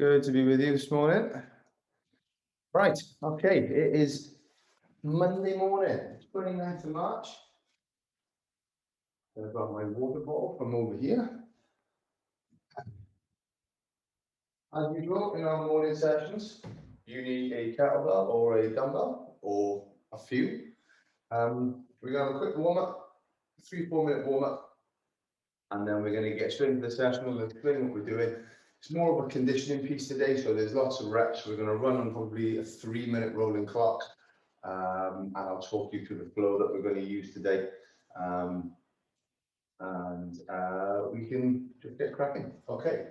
Good to be with you this morning. Right, okay, it is Monday morning, 29th of March. I've got my water bottle from over here. As usual, in our morning sessions, you need a kettlebell or a dumbbell or a few. We're going to have a quick warm-up, 3-4 minute warm-up, and then we're going to get straight into the session and explain what we're doing. It's more of a conditioning piece today, so there's lots of reps. We're going to run on probably a 3-minute rolling clock, and I'll talk you through the flow that we're going to use today, and we can just get cracking. Okay.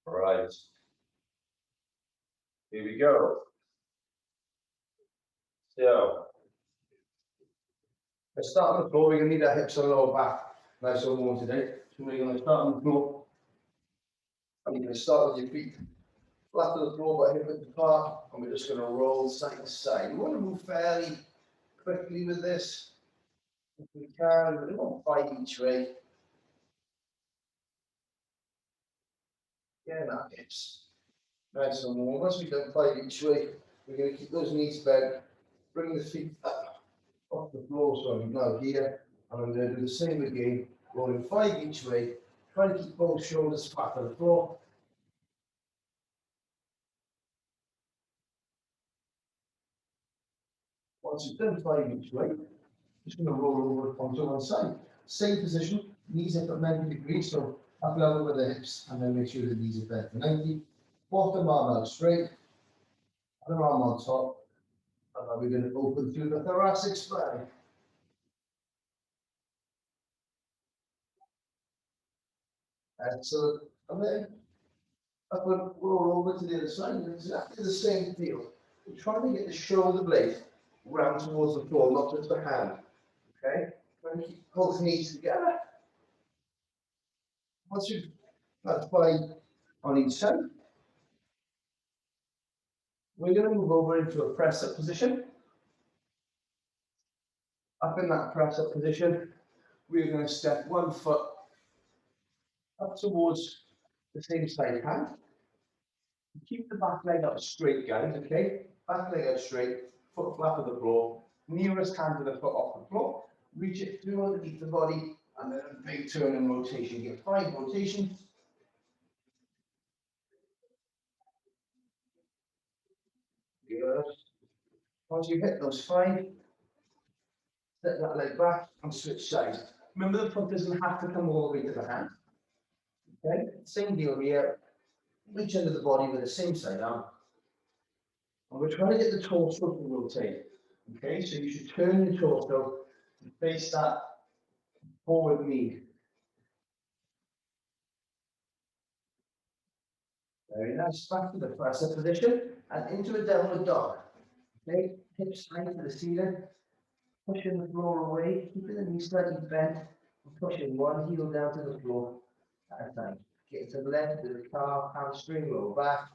All right. Here we go. So let's start on the floor. We're going to need our hips and lower back nice and warm today. So we're going to start on the floor. And you're going to start with your feet flat to the floor, but hip width apart, and we're just going to roll side to side. We want to move fairly quickly with this, if we can. We don't fight each way. Get our hips nice and warm. Once we don't fight each way, we're going to keep those knees bent, bring the feet up off the floor. So I'm now here, and I'm going to do the same again, rolling 5 each way, trying to keep both shoulders flat on the floor. Once you've done 5 each way, just going to roll over onto one side. Same position, knees up at 90 degrees, so up level with the hips, and then make sure the knees are bent to 90. Bottom arm out straight, other arm on top, and then we're going to open through the thoracic spine. Excellent. And then up and roll over to the other side, and exactly the same feel. We're trying to get the shoulder blade round towards the floor, not just the hand. Okay? Trying to keep both knees together. Once you've got 5 on each side, we're going to move over into a press-up position. Up in that press-up position, we're going to step 1 foot up towards the same side hand. Keep the back leg up straight, guys, okay? Back leg out straight, foot flat to the floor, nearest hand to the foot off the floor. Reach it through underneath the body, and then a big turn and rotation. Get 5 rotations. Good. Once you hit those 5, step that leg back and switch sides. Remember, the foot doesn't have to come all the way to the hand. Okay, same deal here. Reach under the body with the same side arm. And we're trying to get the torso to rotate. Okay, so you should turn your torso and face that forward knee. Very nice. Back to the press-up position and into a downward dog. Okay, hips high to the ceiling. Pushing the floor away, keeping the knees slightly bent, and pushing one heel down to the floor at a time. Get to the left with the calf, hamstring, lower back.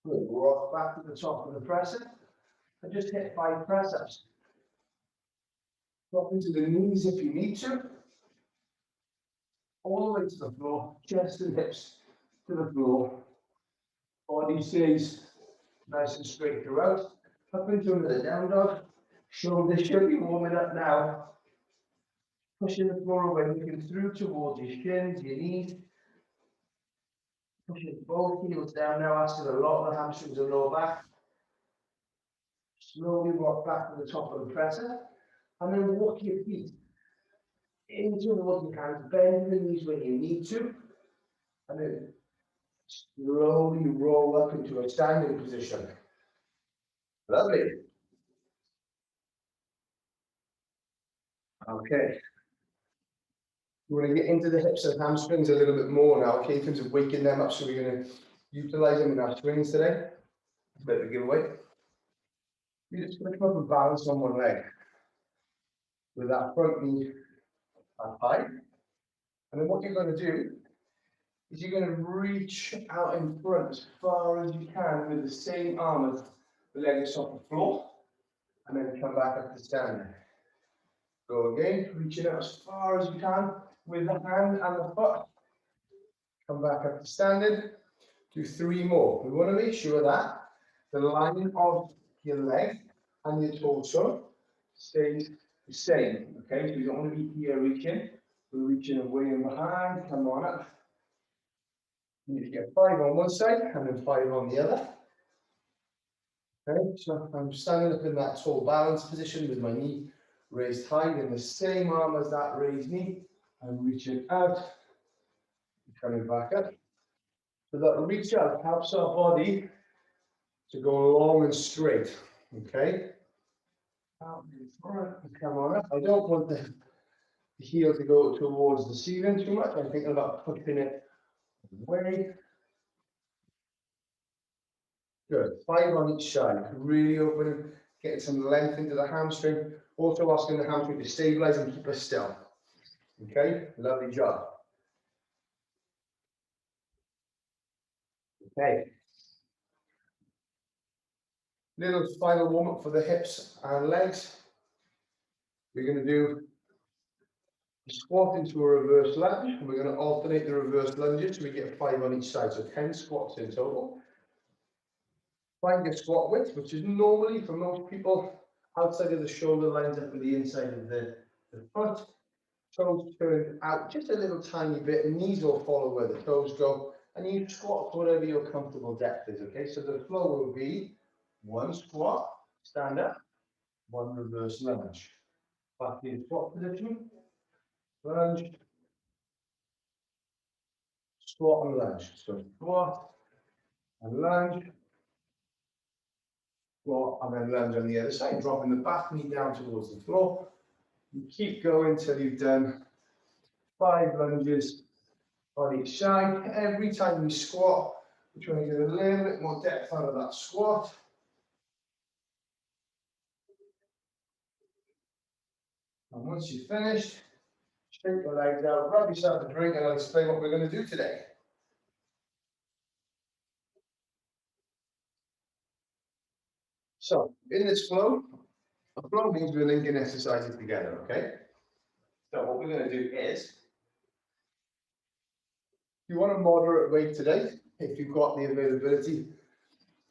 Good. Rock back to the top of the press-up. And just hit 5 press-ups. Drop into the knees if you need to. All the way to the floor, chest and hips to the floor. Body stays nice and straight throughout. Up into another down dog. Shoulders should be warming up now. Pushing the floor away, looking through towards your shins, your knees. Pushing both heels down now, asking a lot of the hamstrings and lower back. Slowly walk back to the top of the presser. And then walk your feet into towards your hands, bend the knees when you need to. And then slowly roll up into a standing position. Lovely. Okay. We're going to get into the hips and hamstrings a little bit more now, okay, in terms of waking them up. So we're going to utilize them in our swings today. It's a bit of a giveaway. You're just going to come up and balance on one leg with that front knee up high. And then what you're going to do is you're going to reach out in front as far as you can with the same arm as the leg is off the floor. And then come back up to standing. Go again, reaching out as far as you can with the hand and the foot. Come back up to standing. Do 3 more. We want to make sure that the line of your leg and your torso stays the same. Okay, so you don't want to be here reaching. We're reaching away and behind. Come on up. You need to get 5 on one side and then 5 on the other. Okay, so I'm standing up in that tall balance position with my knee raised high in the same arm as that raised knee. I'm reaching out, coming back up. So that reach out helps our body to go long and straight. Okay. Out in front and come on up. I don't want the heel to go towards the ceiling too much. I'm thinking about pushing it away. Good. 5 on each side. Really opening, getting some length into the hamstring. Also asking the hamstring to stabilize and keep us still. Okay. Lovely job. Okay. Little final warm up for the hips and legs. We're going to do a squat into a reverse lunge, and we're going to alternate the reverse lunges so we get 5 on each side. So 10 squats in total. Find your squat width, which is normally for most people outside of the shoulder lines up with the inside of the foot. Toes turned out just a little tiny bit, knees will follow where the toes go, and you squat to whatever your comfortable depth is. Okay, so the flow will be 1 squat, stand up, 1 reverse lunge. Back in squat position, lunge, squat and lunge. So squat and lunge, squat and then lunge on the other side, dropping the back knee down towards the floor. You keep going till you've done 5 lunges on each side. Every time you squat, we're trying to get a little bit more depth out of that squat. And once you've finished, straighten the legs out, grab yourself a drink, and I'll explain what we're going to do today. So, in this flow, a flow means we're linking exercises together, okay? So what we're going to do is, if you want a moderate weight today, if you've got the availability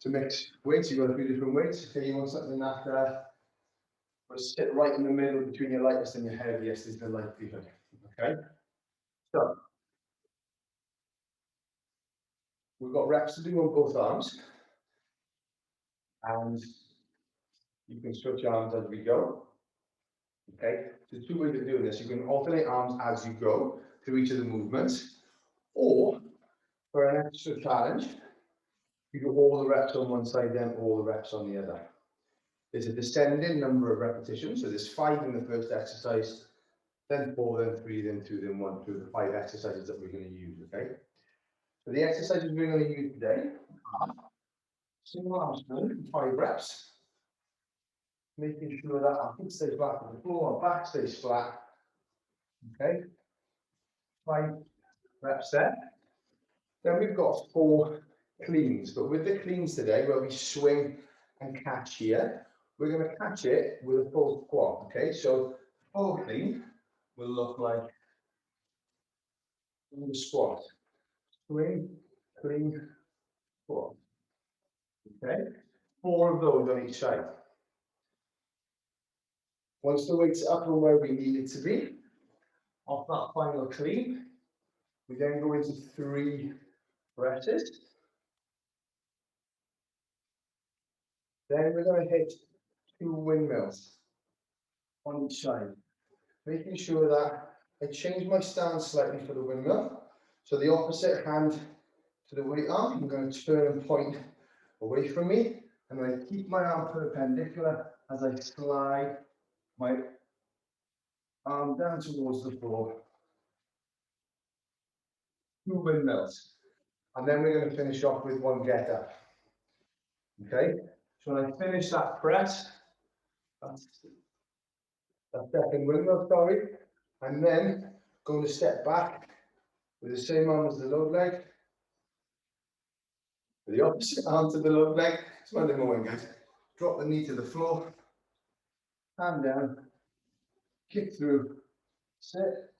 to mix weights, you've got a few different weights. Okay, you want something that will sit right in the middle between your lightest and your heaviest is the likelihood. Okay, so we've got reps to do on both arms, and you can switch arms as we go. Okay, so 2 ways of doing this. You can alternate arms as you go through each of the movements, or for an extra challenge, you do all the reps on one side, then all the reps on the other. There's a descending number of repetitions, so there's 5 in the first exercise, then 4, then 3, then 2, then 1, through the 5 exercises that we're going to use, okay? So the exercises we're going to use today are single arm sprint, 5 reps, making sure that our feet stay flat on the floor, our back stays flat, okay? 5 reps there. Then we've got 4 cleans, but with the cleans today, where we swing and catch here, we're going to catch it with a full squat, okay? So full clean will look like the squat. Swing, clean, squat. Okay? 4 of those on each side. Once the weight's up and where we need it to be, off that final clean, we then go into 3 presses. Then we're going to hit 2 windmills on each side, making sure that I change my stance slightly for the windmill. So the opposite hand to the weight arm, I'm going to turn and point away from me, and I keep my arm perpendicular as I slide my arm down towards the floor. 2 windmills. And then we're going to finish off with 1 get up. Okay? So when I finish that press, that's that second windmill, sorry, and then going to step back with the same arm as the load leg, with the opposite arm to the load leg. It's one of more, guys. Drop the knee to the floor, hand down, kick through, sit,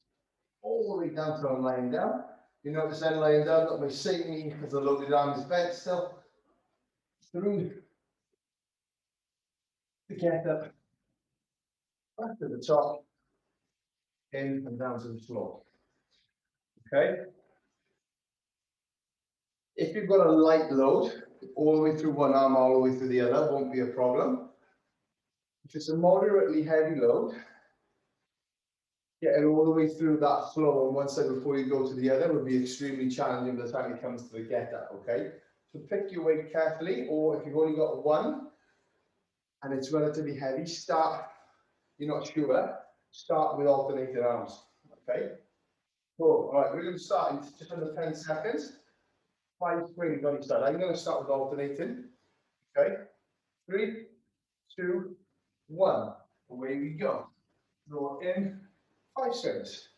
all the way down till I'm lying down. You notice then lying down, got my same knee because the loaded arm is bent still. Through to get up, back to the top, in and down to the floor. Okay? If you've got a light load, all the way through one arm, all the way through the other, won't be a problem. If it's a moderately heavy load, getting all the way through that flow on one side before you go to the other would be extremely challenging by the time it comes to the get up, okay? So pick your weight carefully, or if you've only got one and it's relatively heavy, you're not sure, start with alternating arms, okay? Cool, all right, we're going to start in just under 10 seconds. 5 swings on each side. I'm going to start with alternating, okay? 3, 2, 1. Away we go. Draw in, 5 swings.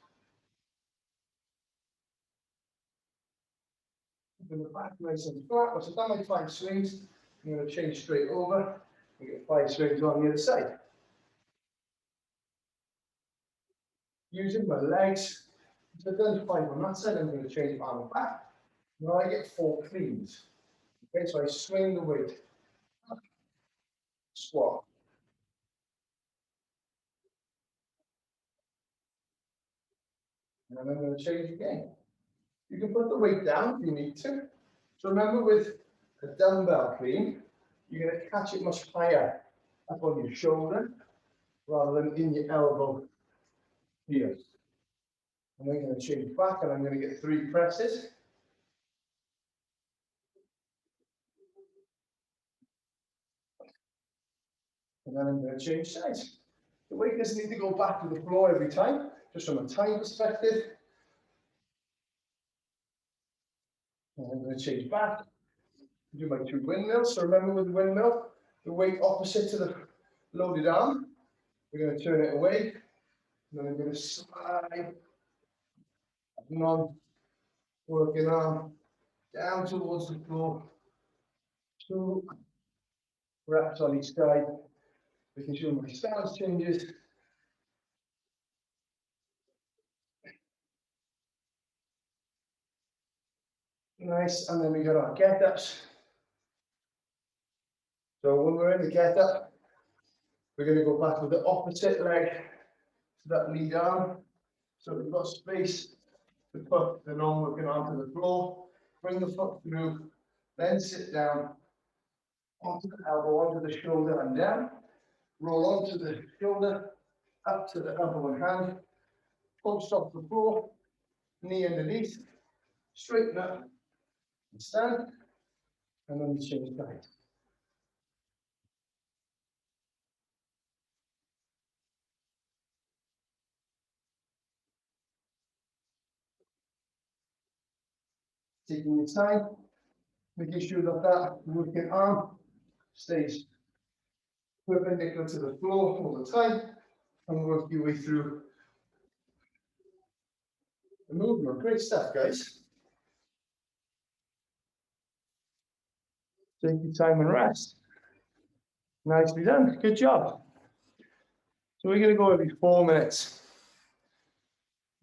Keeping the back nice and flat. Once I've done my 5 swings, I'm going to change straight over and get 5 swings on the other side. Using my legs. So I've done 5 on that side, I'm going to change arm back. Now I get 4 cleans. Okay, so I swing the weight. Squat. And then I'm going to change again. You can put the weight down if you need to. So remember with a dumbbell clean, you're going to catch it much higher up on your shoulder rather than in your elbow here. And then I'm going to change back and I'm going to get 3 presses. And then I'm going to change sides. The weight doesn't need to go back to the floor every time, just from a time perspective. And I'm going to change back, do my 2 windmills. So remember with the windmill, the weight opposite to the loaded arm. We're going to turn it away. And then I'm going to slide working arm down towards the floor. 2 reps on each side. Making sure my stance changes. Nice, and then we got our get ups. So when we're in the get up, we're going to go back with the opposite leg to that lead arm. So we've got space to put the non-working arm to the floor, bring the foot through, then sit down, onto the elbow, onto the shoulder and down, roll onto the shoulder, up to the elbow and hand, post off the floor, knee underneath, straighten up, and stand, and then we change back. Taking your time, making sure that that working arm stays perpendicular to the floor all the time, and work your way through the movement. Great stuff, guys. Take your time and rest. Nicely done. Good job. So we're going to go every 4 minutes.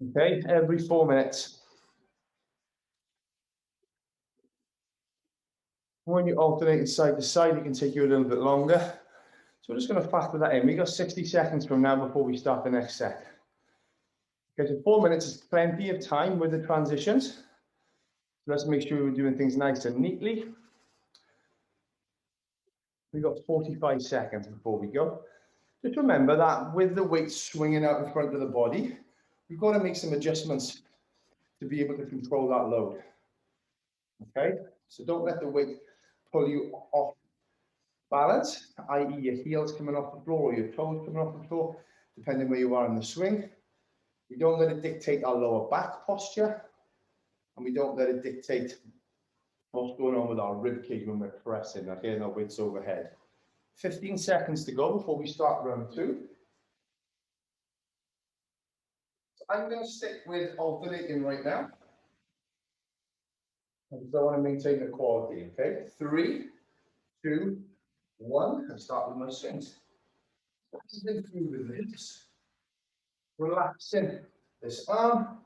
Okay, every 4 minutes. When you alternate side to side, it can take you a little bit longer. So we're just going to factor that in. We've got 60 seconds from now before we start the next set. Okay, so 4 minutes is plenty of time with the transitions. So let's make sure we're doing things nice and neatly. We've got 45 seconds before we go. Just remember that with the weight swinging out in front of the body, we've got to make some adjustments to be able to control that load. Okay, so don't let the weight pull you off balance, i.e. your heels coming off the floor or your toes coming off the floor, depending where you are in the swing. We don't let it dictate our lower back posture, and we don't let it dictate what's going on with our rib cage when we're pressing, okay, and our weights overhead. 15 seconds to go before we start round 2. So I'm going to stick with alternating right now. I just don't want to maintain the quality, okay? 3, 2, 1, and start with my swings. Relaxing through the hips, relaxing this arm,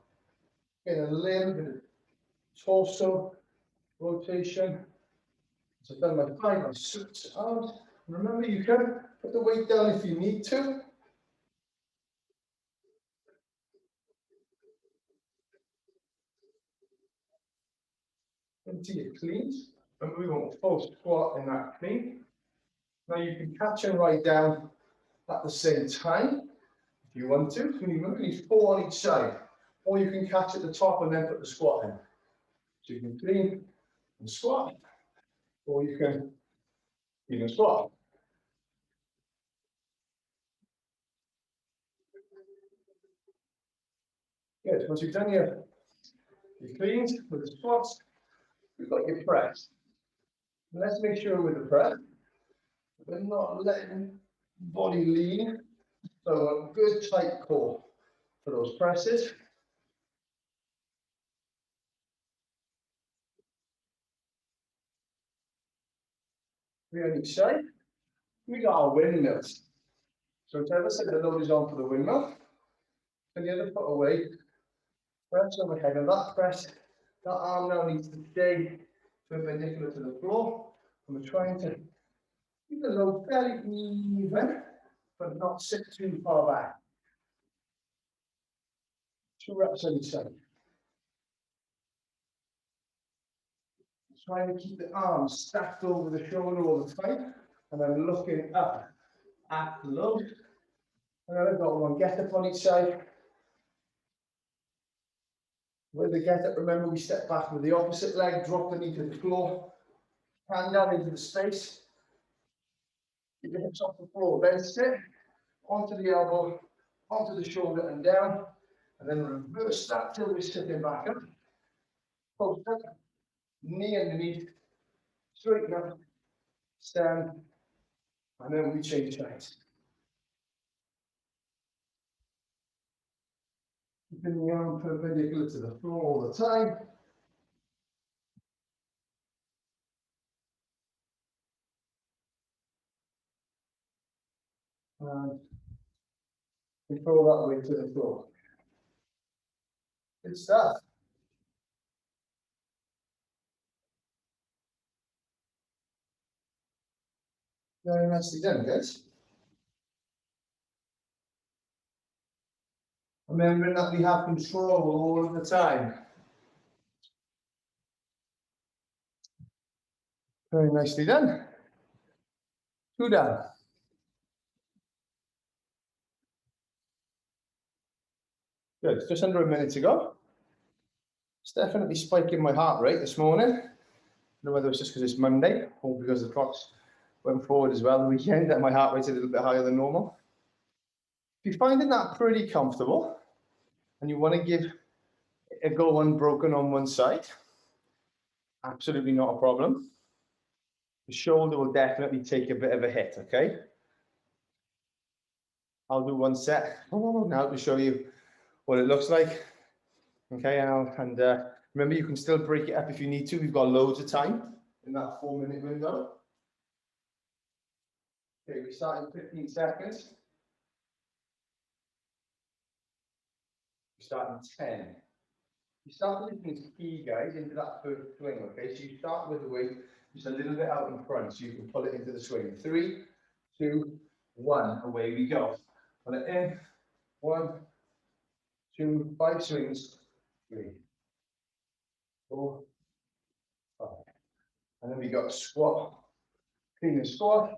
get a little bit of torso rotation. So I've done my 5, I switch arms. Remember, you can put the weight down if you need to. Into your cleans. Remember, we want a full squat in that clean. Now you can catch and ride down at the same time if you want to. You need 4 on each side. Or you can catch at the top and then put the squat in. So you can clean and squat, or you can clean and squat. Good. Once you've done your cleans with the squats, we've got your press. Let's make sure with the press, we're not letting body lean. So a good tight core for those presses. 3 on each side. We got our windmills. So whichever side the load is on for the windmill, and the other foot away, press overhead. And that press, that arm now needs to stay perpendicular to the floor. And we're trying to keep the load fairly even, but not sit too far back. 2 reps on each side. Trying to keep the arms stacked over the shoulder all the time, and then looking up at the load. And then I've got one get up on each side. With the get up, remember we step back with the opposite leg, drop the knee to the floor, hand down into the space. Keep the hips off the floor, then sit onto the elbow, onto the shoulder and down, and then reverse that till we're sitting back up. Post up, knee underneath, straighten up, stand, and then we change sides. Keeping the arm perpendicular to the floor all the time. And control that weight to the floor. Good stuff. Very nicely done, guys. Remembering that we have control all of the time. Very nicely done. 2 down. Good, just under a minute to go. It's definitely spiking my heart rate this morning. I don't know whether it's just because it's Monday or because the clocks went forward as well the weekend, that my heart rate's a little bit higher than normal. If you're finding that pretty comfortable and you want to give a go unbroken on one side, absolutely not a problem. The shoulder will definitely take a bit of a hit, okay? I'll do 1 set now to show you what it looks like. Okay, and remember, you can still break it up if you need to. We've got loads of time in that 4-minute window. Okay, we start in 15 seconds. We start in 10. You start lifting key, guys, into that first swing, okay? So you start with the weight just a little bit out in front so you can pull it into the swing. 3, 2, 1, away we go. Pull it in. 1, 2, 5 swings. 3, 4, 5. And then we got squat, clean and squat.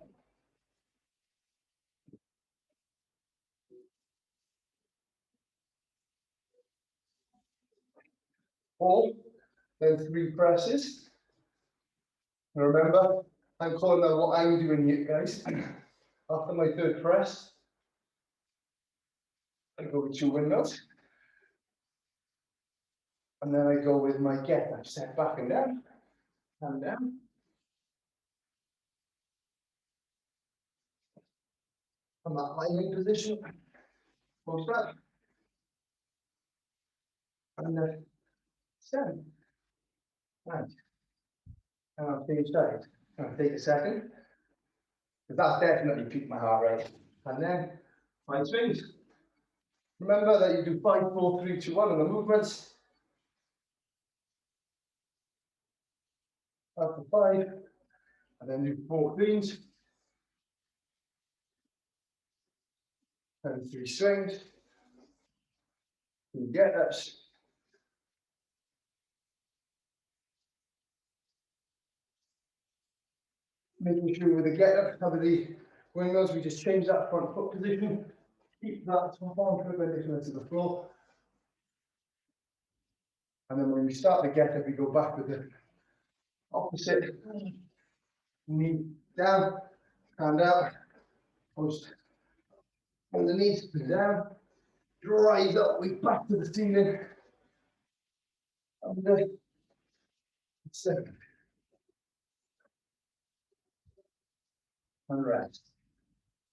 4, then 3 presses. And remember, I'm calling out what I'm doing here, guys. After my 3rd press, I go with 2 windmills. And then I go with my get up, step back and down, and down. From that lying position, post up, and then stand. Right. And I'll change sides. I'll take a second, because that definitely peaked my heart rate. And then 5 swings. Remember that you do 5, 4, 3, 2, 1 on the movements. up to 5, and then do 4 cleans, and 3 swings, 2 get-ups, making sure with the get-up, cover the windmills, we just change that front foot position, keep that top arm perpendicular to the floor, and then when we start the get-up, we go back with the opposite, knee down, hand out, post underneath, down, drive up, we back to the ceiling, under, 7, and rest.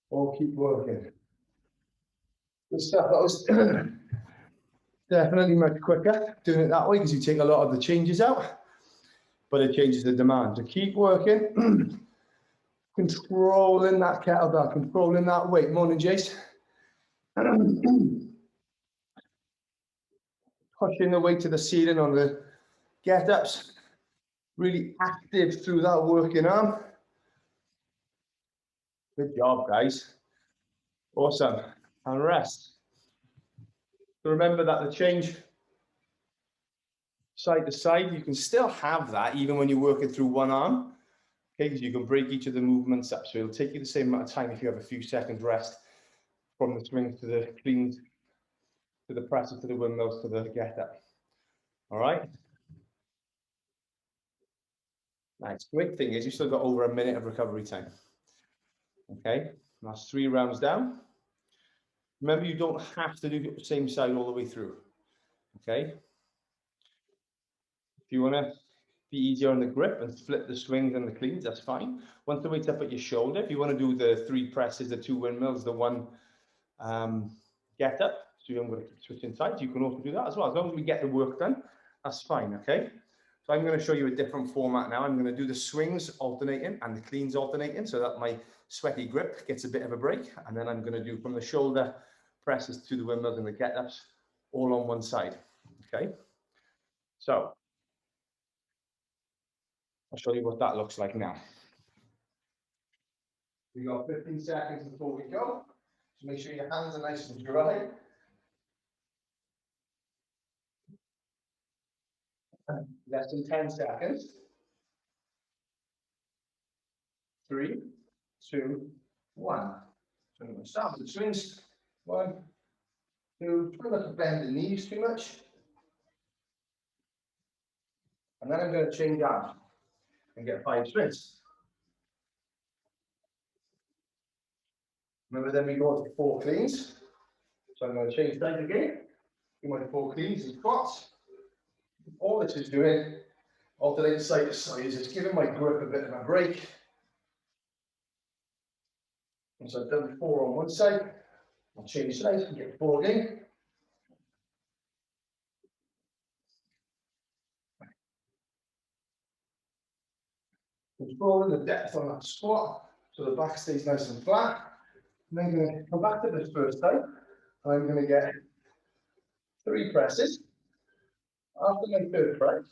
Or keep working. Good stuff. That was definitely much quicker doing it that way because you take a lot of the changes out, but it changes the demand. So keep working, controlling that kettlebell, controlling that weight. Morning, Jace. Pushing the weight to the ceiling on the get-ups. Really active through that working arm. Good job, guys. Awesome. And rest. So remember that the change side to side, you can still have that even when you're working through one arm. Okay, because you can break each of the movements up. So it'll take you the same amount of time if you have a few seconds rest from the swings to the cleans, to the presses, to the windmills, to the get-up. All right? Nice. Great thing is you've still got over a minute of recovery time. Okay, that's 3 rounds down. Remember, you don't have to do the same side all the way through. Okay? If you want to be easier on the grip and flip the swings and the cleans, that's fine. Once the weight's up at your shoulder, if you want to do the 3 presses, the 2 windmills, the 1 get-up, so you're going to keep switching sides, you can also do that as well. As long as we get the work done, that's fine, okay? So I'm going to show you a different format now. I'm going to do the swings alternating and the cleans alternating so that my sweaty grip gets a bit of a break. And then I'm going to do from the shoulder presses to the windmills and the get-ups all on one side, okay? So I'll show you what that looks like now. We got 15 seconds before we go. So make sure your hands are nice and dry. Less than 10 seconds. 3, 2, 1. So I'm going to start with the swings. 1, 2, try not to bend the knees too much. And then I'm going to change arms and get 5 swings. Remember, then we go to 4 cleans. So I'm going to change sides again. Do my 4 cleans and squats. All this is doing, alternating side to side, is it's giving my grip a bit of a break. And so I've done 4 on one side. I'll change sides and get 4 again. Controlling the depth on that squat so the back stays nice and flat. And then I'm going to come back to this first side. I'm going to get 3 presses. After my 3rd press,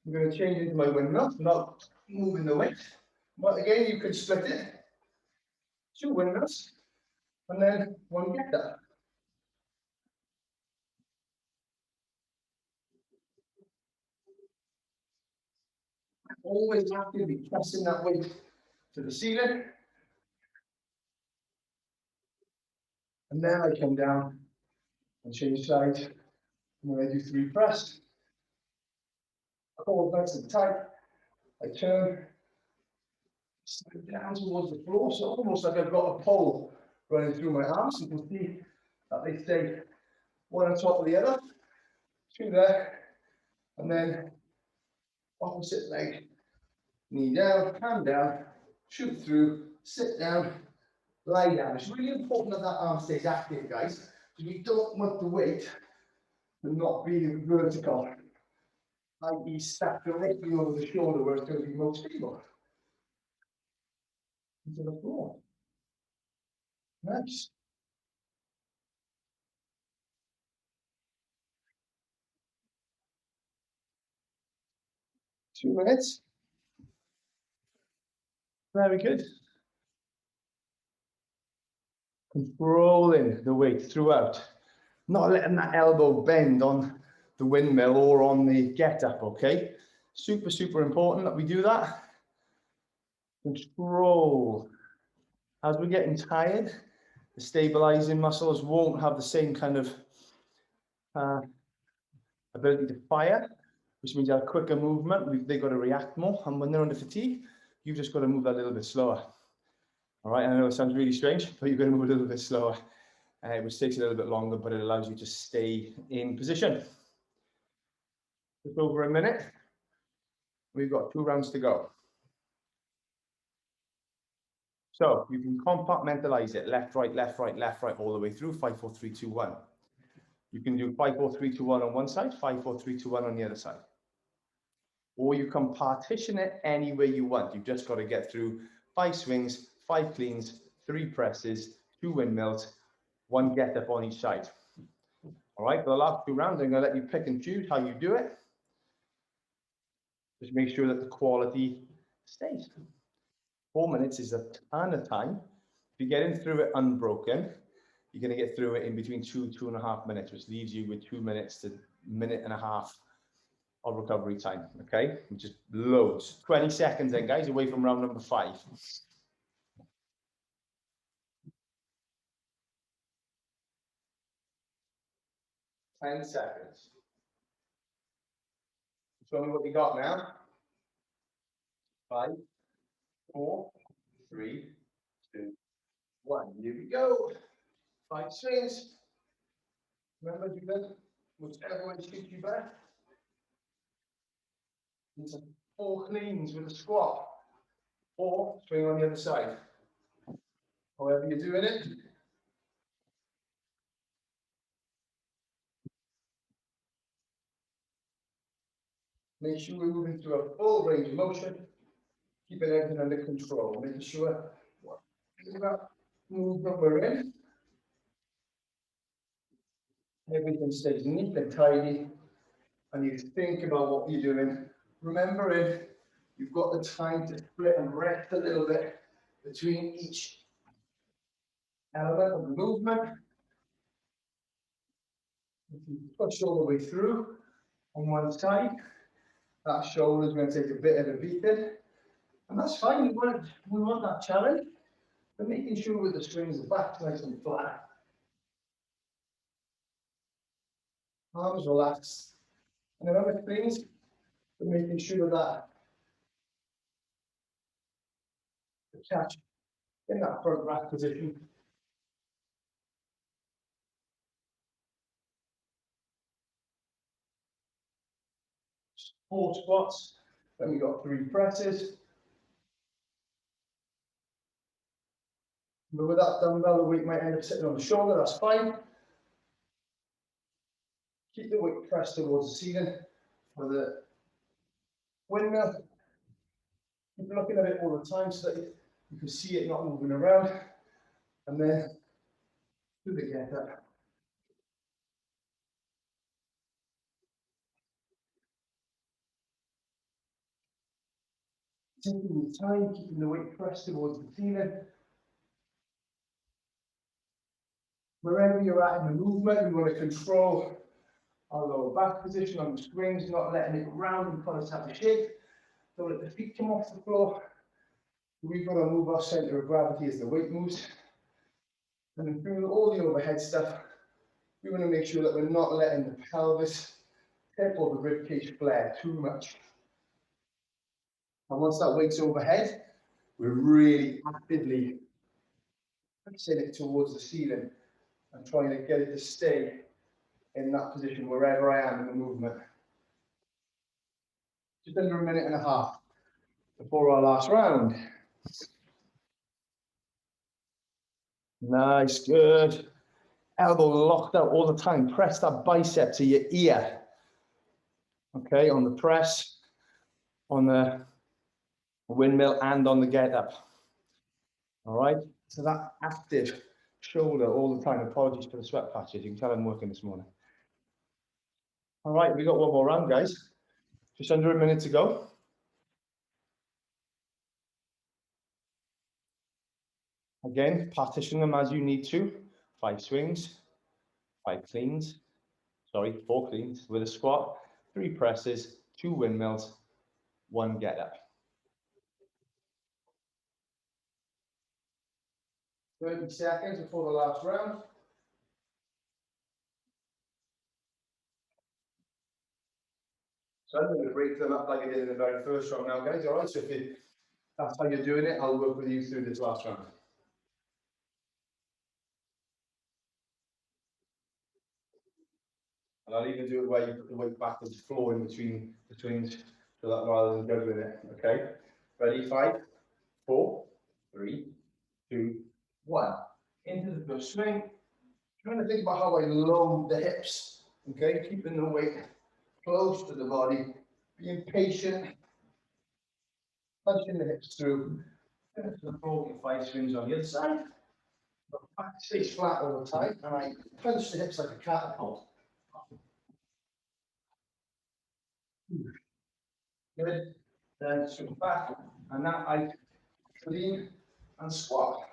I'm going to change into my windmill, not moving the weight. But again, you could split it. 2 windmills, and then 1 get-up. Always actively pressing that weight to the ceiling. And then I come down and change sides. And then I do 3 press. Core nice and tight. I turn, slide down towards the floor. So almost like I've got a pole running through my arms. You can see that they stay one on top of the other. 2 there. And then opposite leg. Knee down, hand down, shoot through, sit down, lie down. It's really important that that arm stays active, guys, because we don't want the weight to not be vertical, i.e. stacked directly over the shoulder where it's going to be most stable. Into the floor. Nice. Two minutes. Very good. Controlling the weight throughout. Not letting that elbow bend on the windmill or on the get up, okay? Super, super important that we do that. Control. As we're getting tired, the stabilizing muscles won't have the same kind of ability to fire, which means you have quicker movement. They've got to react more. And when they're under fatigue, you've just got to move that a little bit slower. All right, I know it sounds really strange, but you've got to move a little bit slower, which takes a little bit longer, but it allows you to stay in position. Just over a minute. We've got 2 rounds to go. So you can compartmentalize it, left, right, left, right, left, right, all the way through, 5, 4, 3, 2, 1. You can do 5, 4, 3, 2, 1 on one side, 5, 4, 3, 2, 1 on the other side. Or you can partition it any way you want. You've just got to get through 5 swings, 5 cleans, 3 presses, 2 windmills, 1 get up on each side. All right, for the last 2 rounds, I'm going to let you pick and choose how you do it. Just make sure that the quality stays. 4 minutes is a ton of time. If you're getting through it unbroken, you're going to get through it in between 2.5 minutes, which leaves you with 2 minutes to 1.5 minutes of recovery time, okay? Which is loads. 20 seconds then, guys, away from round number 5. 10 seconds. Show me what we got now. 5, 4, 3, 2, 1. Here we go. 5 swings. Remember, do that. Whichever way shoots you back. Into 4 cleans with a squat. 4, swing on the other side. However you're doing it. Make sure we're moving through a full range of motion, keeping everything under control, making sure that movement we're in, everything stays neat and tidy, and you think about what you're doing. Remembering you've got the time to split and rest a little bit between each element of the movement. If you push all the way through on one side, that shoulder is going to take a bit of a beating, and that's fine. We want that challenge, but making sure with the strings, the back's nice and flat. Arms relaxed. And another thing is making sure that the catch in that front rack position. Four squats. Then we got 3 presses. But with that dumbbell, the weight might end up sitting on the shoulder. That's fine. Keep the weight pressed towards the ceiling for the windmill. Keep looking at it all the time so that you can see it not moving around. And then do the get up. Taking the time, keeping the weight pressed towards the ceiling. Wherever you're at in the movement, we want to control our lower back position on the springs, not letting it round and cause us to have a shape. Don't let the feet come off the floor. We've got to move our center of gravity as the weight moves. And then through all the overhead stuff, we want to make sure that we're not letting the pelvis tip or the rib cage flare too much. And once that weight's overhead, we're really actively fixing it towards the ceiling and trying to get it to stay in that position wherever I am in the movement. Just under 1.5 minutes before our last round. Nice, good. Elbow locked out all the time. Press that bicep to your ear. Okay, on the press, on the windmill, and on the get up. All right, so that active shoulder all the time. Apologies for the sweat patches. You can tell I'm working this morning. All right, we got one more round, guys. Just under 1 minute to go. Again, partition them as you need to. 5 swings, 5 cleans, sorry, 4 cleans with a squat, 3 presses, 2 windmills, 1 get up. 30 seconds before the last round. So I'm going to break them up like I did in the very first round now, guys. All right, so if that's how you're doing it, I'll work with you through this last round. And I'll even do it where you put the weight backwards, flow in between the twins, so that rather than juggling it. Okay, ready? 5, 4, 3, 2, 1. Into the first swing. Trying to think about how I load the hips. Okay, keeping the weight close to the body, being patient, punching the hips through. So 5 swings on the other side. Back stays flat all the time, and I punch the hips like a catapult. Good. Then swing back, and now I clean and squat.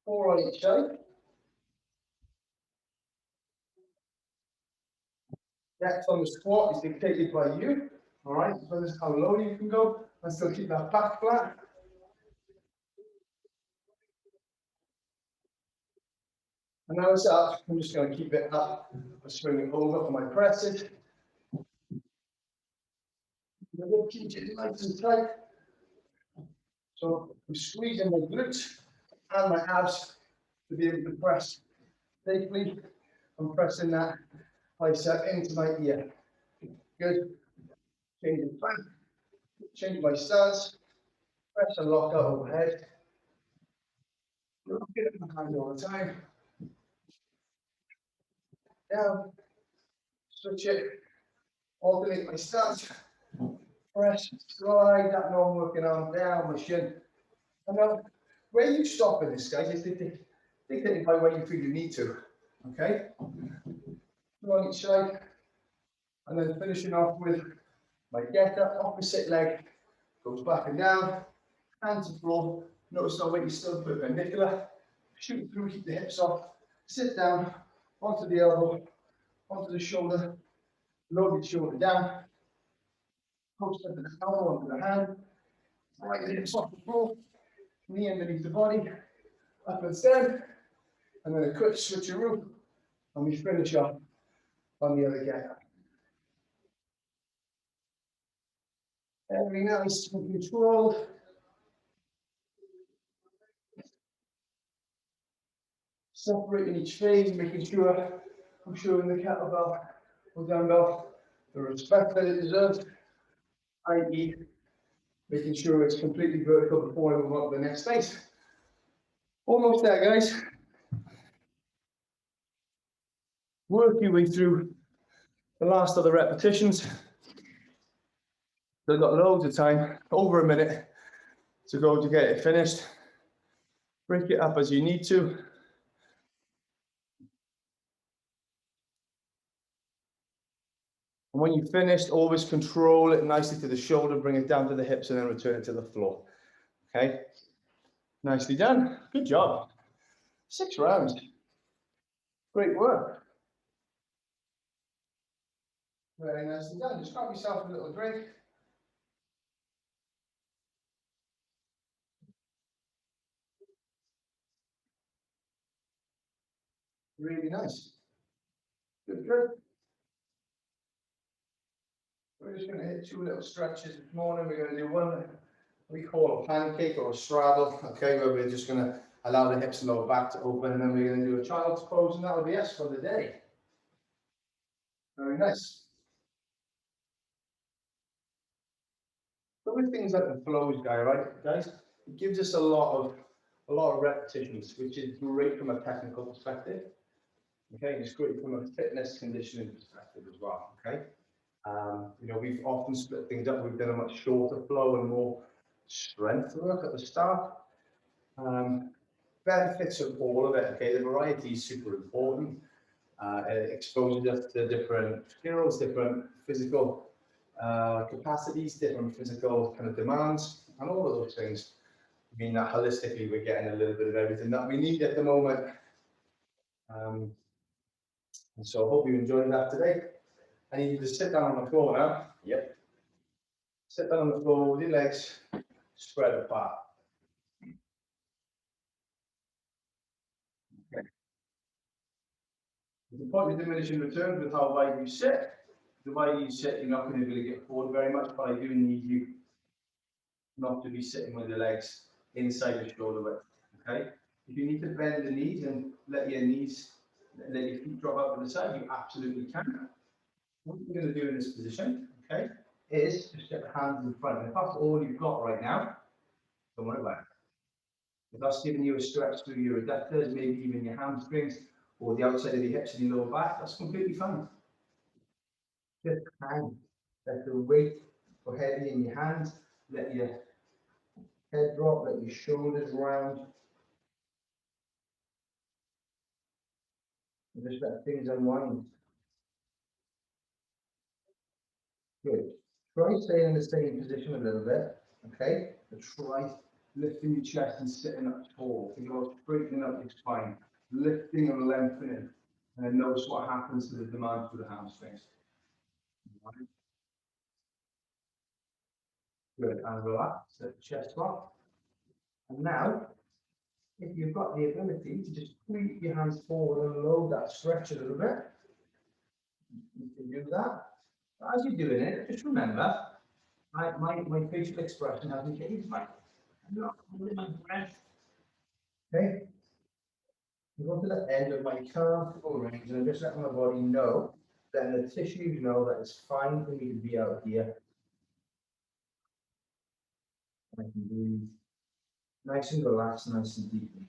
4 on each side. Depth on the squat is dictated by you. All right, so this is how low you can go, and still keep that back flat. And now it's up. I'm just going to keep it up. I'm swinging over for my presses. Keep it nice and tight. So I'm squeezing my glutes and my abs to be able to press safely. I'm pressing that bicep into my ear. Good. Change it back. Change my stance. Press and lock out overhead. Get it behind all the time. Down. Switch it. Alternate my stance. Press. Slide that non-working arm down my shin. And now, where you stop in this, guys, is dictated by where you feel you need to. Okay? On each side. And then finishing off with my get up, opposite leg goes back and down, hands to floor. Notice our weight is still perpendicular. Shoot through, keep the hips off. Sit down, onto the elbow, onto the shoulder, load the shoulder down. Post under the elbow, onto the hand. Right the hips off the floor, knee underneath the body, up and down. And then a quick switcheroo, and we finish up on the other get up. Very nice and controlled. Separating each phase, making sure I'm showing the kettlebell or dumbbell the respect that it deserves, i.e. making sure it's completely vertical before I move on to the next phase. Almost there, guys. Work your way through the last of the repetitions. They've got loads of time, over a minute to go to get it finished. Break it up as you need to. And when you've finished, always control it nicely to the shoulder, bring it down to the hips, and then return it to the floor. Okay? Nicely done. Good job. 6 rounds. Great work. Very nicely done. Just grab yourself a little drink. Really nice. Good, good. We're just going to hit 2 little stretches this morning. We're going to do one we call a pancake or a straddle, okay, where we're just going to allow the hips and lower back to open, and then we're going to do a child's pose, and that'll be us for the day. Very nice. So with things like the flows guy, right, guys, it gives us a lot of repetitions, which is great from a technical perspective. Okay, it's great from a fitness conditioning perspective as well. Okay, you know, we've often split things up. We've done a much shorter flow and more strength work at the start. Benefits of all of it. Okay, the variety is super important. It exposes us to different skills, different physical capacities, different physical kind of demands, and all of those things mean that holistically we're getting a little bit of everything that we need at the moment. And so I hope you enjoyed that today. I need you to sit down on the floor now. Yep. Sit down on the floor with your legs spread apart. Okay. The point of diminishing returns with how wide you sit. The way you sit, you're not going to be able to get forward very much, but I do need you not to be sitting with your legs inside your shoulder width. Okay? If you need to bend the knees and let your feet drop out to the side, you absolutely can. What you're going to do in this position, okay, is just get the hands in front. And if that's all you've got right now, don't worry about it. If that's giving you a stretch through your adductors, maybe even your hamstrings or the outside of your hips and your lower back, that's completely fine. Just hang. Let the weight go heavy in your hands. Let your head drop. Let your shoulders round. And just let things unwind. Good. Try staying in the same position a little bit. Okay. But try lifting your chest and sitting up tall. Think about straightening up your spine, lifting and lengthening, and then notice what happens to the demand for the hamstrings. Right. Good, and relax, let the chest drop. And now, if you've got the ability to just sweep your hands forward and load that stretch a little bit, you can do that. As you're doing it, just remember, my facial expression hasn't changed. I'm not holding my breath. Okay? I'm going to the end of my comfortable range and I'm just letting my body know that the tissues know that it's fine for me to be out here. I can breathe nice and relaxed, nice and deeply.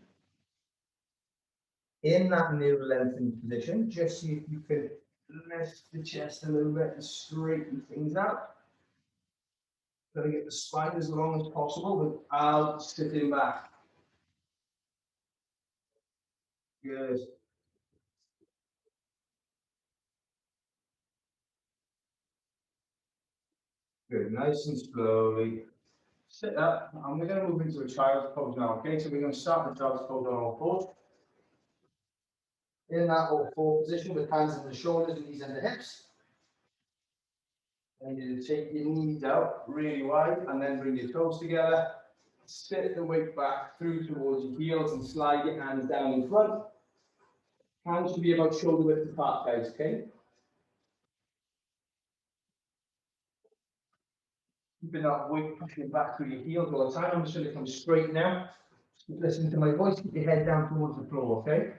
In that new lengthened position, just see if you can lift the chest a little bit and straighten things out. Got to get the spine as long as possible without sitting back. Good. Good. Nice and slowly. Sit up, and we're going to move into a child's pose now. Okay, so we're going to start the child's pose on all fours. In that all four position with hands on the shoulders, knees and the hips. And you take your knees out really wide and then bring your toes together. Sit the weight back through towards your heels and slide your hands down in front. Hands should be about shoulder width apart, guys, okay? Keeping that weight pushing back through your heels all the time. I'm just going to come straight now. Listen to my voice, keep your head down towards the floor, okay?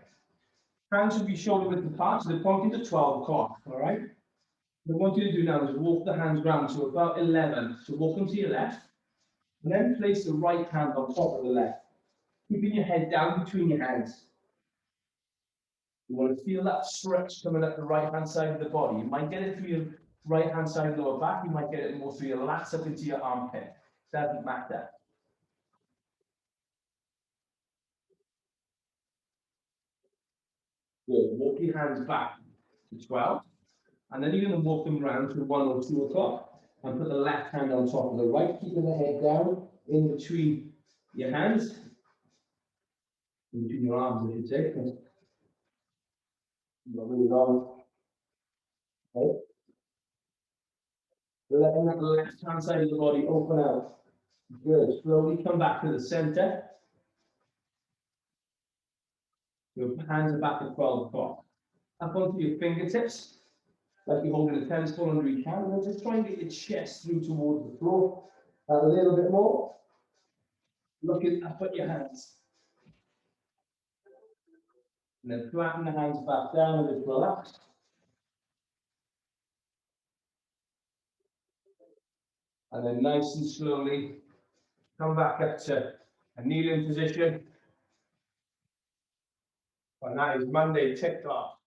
Hands should be shoulder width apart, so they're pointing to 12 o'clock, all right? What I want you to do now is walk the hands round to about 11. So walk them to your left, and then place the right hand on top of the left, keeping your head down between your hands. You want to feel that stretch coming up the right-hand side of the body. You might get it through your right-hand side lower back. You might get it more through your lats up into your armpit. Doesn't matter. Good. Walk your hands back to 12. And then you're going to walk them around to 1 or 2 o'clock. And put the left hand on top of the right, keeping the head down in between your hands. In between your arms, I should say. Really long. Okay. Letting that left hand side of the body open out. Good. Slowly come back to the center. Your hands are back at 12 o'clock. Up onto your fingertips, like you're holding a tennis ball under each hand, and then just try and get your chest through towards the floor. A little bit more. Looking up at your hands. And then flatten the hands back down and just relax. And then nice and slowly come back up to a kneeling position. And that is Monday ticked off.